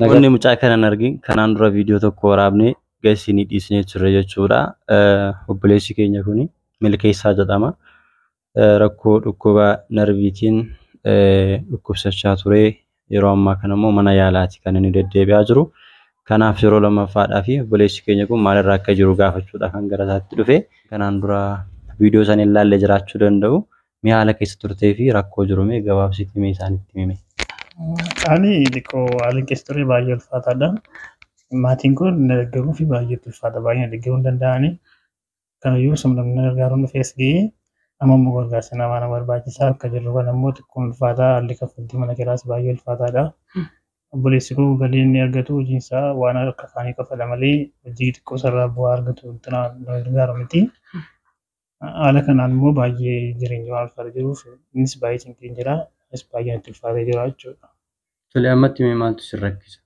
Namoonni mucaa kana argin kanaan dura viidiyoo tokko waraabnee geessinii dhiisnee turre jechuudha. Obboleessi keenya kun Milkeessaa jedhama. Rakkoo dhukkuba narviitiin dhukkubsachaa ture. Yeroo ammaa kana immoo mana yaalaati kan inni deddeebi'aa jiru. Kanaaf yeroo lammaffaadhaa fi obboleessi keenya kun maalirra akka jiru gaafachuudha kan gara isaatti dhufe. Kanaan dura viidiyoo sana ilaallee jiraachuu danda'u. Mee haala keessa turtee fi rakkoo jiru mee gabaabsitii mee isaanitti himi? Ani xiqqoo haalli keessa ture baay'ee ulfaataadha. Maatiin kun deeggaruu fi baay'ee ulfaata. Baay'ee deeggaruu hin danda'ani. Kanayyuu namni gargaaruun dhufees ga'ee amma immoo gargaarsa namaa nama barbaachisaa akka jirru kan ammoo xiqqoo ulfaataa haalli kaffaltii mana kiraas baay'ee ulfaataadha. Obboleessi koo galii inni argatu hojiin isaa waan akka afaanii kaffala malee hojii xiqqoo sarara bu'aa argatu gargaaru miti. Haala kanaan immoo baay'ee jireenya waan ulfaata jiruuf innis baay'ee cinqeen jira. Innis baay'ee natti ulfaatee jira jechuudha. Tole ammatti mee maaltu si rakkisa?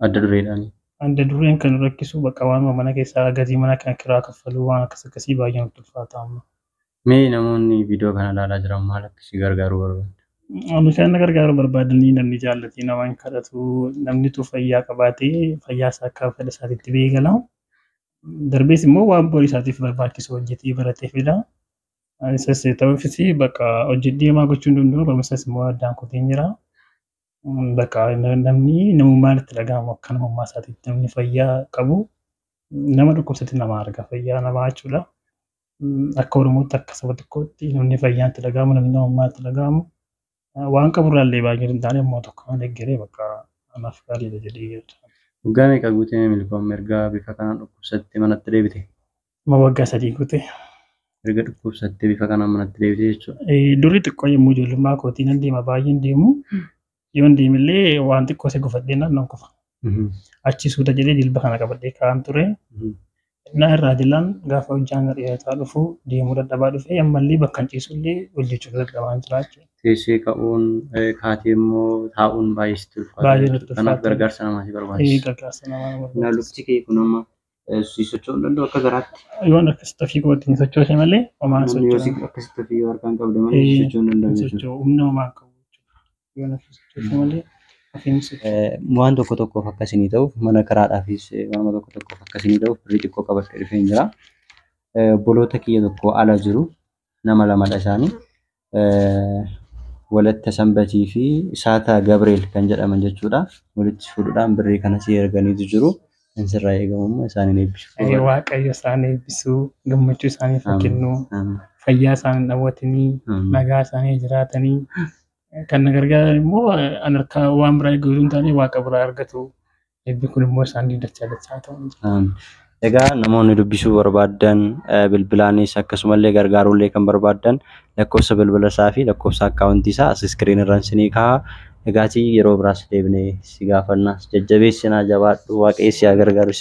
Adda dureedhaan. Adda dureen kan rakkisu bakka waan mana keessaa gatii mana kan kiraa kaffaluu waan akkasii baay'ee natti ulfaata amma. Mee namoonni viidiyoo kana ilaalaa jiran maal akkasii gargaaruu barbaadu? Bishaan gargaaruu barbaadanii namni jaallatii nama hin kadhatu namni tu fayyaa qabaatee fayyaa isaa akka fedha isaatiitti beekala. Darbees immoo waan borii isaatiif barbaachisu hojjetee baratee fida. Isas ta'uufis bakka hojii deemaa gochuu hin danda'u barumsas immoo addaan kuteen jira. Bakka namni namummaan itti dhaga'amu akka namummaa isaatiitti namni fayyaa qabu nama dhukkubsate nama arga fayyaa namaa jechuudha. Akka Oromootti akka saba tokkootti namni fayyaan itti dhaga'amu namni namummaa itti dhaga'amu waan qaburraallee baay'ee hin taane immoo tokko deeggaree bakka anaaf gaariidha jedhee jechuudha. Waggaa meeqa guutee milkoomne erga bifa kanaan dhukkubsattee manatti deebite? Waggaa 3 guute. Erga dhukkubsattee bifa kanaan manatti deebite jechuudha. Durii xiqqoo yommuu ijoollummaa kootii nan deema baay'een deemu. Yoon deemillee waan xiqqoo si gufadhee nan kufa. Achi suuta jedhee jilba kana qabadhee kaa'an ture. Na irraa jilaan gaafa hojjaan dhiyaachaa dhufu deemuu dadhabaa dhufee ammallee bakka hin ciisullee hojjechuuf dadhabaa jira jechuudha. Teessee ka'uun kaatee immoo taa'uun baay'ee sitti ulfaata. Baay'ee natti ulfaata. Kanaaf gargaarsa namaa si barbaachisa. Gargaarsa namaa barbaachisa. Na lukti kee kun amma si socho'uu hin danda'u akka garaatti. Yoon akkasitti ofii kootti hin sochoose malee homaan socho'u. Yoo akkasitti ofii harkaan qabde malee socho'uu hin danda'u jechuudha. Humna homaan qabu jechuudha. Yoon akkasitti sochoose malee. Waan tokko tokkoof akkasinii ta'uuf mana kiraadhaafis waan tokko tokkoof akkasinii ta'uuf birrii xiqqoo qabadhee dhufeen jira. Obboloota kiyya tokko ala jiru nama lamadha isaanii. Walatta Sanbatii fi Saataa Gabreel kan jedhaman jechuudha. Walitti fuudhuudhaan birrii kana si erganiitu jiru. Kan sirraa eegamu isaaniin eebbisu. Waaqayyo isaan eebbisuu gammachuu isaaniif kennuu fayyaa isaanii dhaawwatanii nagaa isaanii jiraatanii. Kan gargaaran immoo harkaa waan biraa eeggatu hin taane waaqa biraa argatu. Eebbi kun immoo isaanii dachaa ta'u. Egaa namoonni dubbisuu barbaadan bilbilaanis akkasumallee gargaaruullee kan barbaadan lakkoofsa bilbila isaa fi lakkoofsa akkaawuntii isaa as iskiriin irraan sinii kaa'aa. Egaatii yeroo biraas deebinee si gaafannaa jajjabeessinaa jabaadhu waaqayyo si haa gargaaru.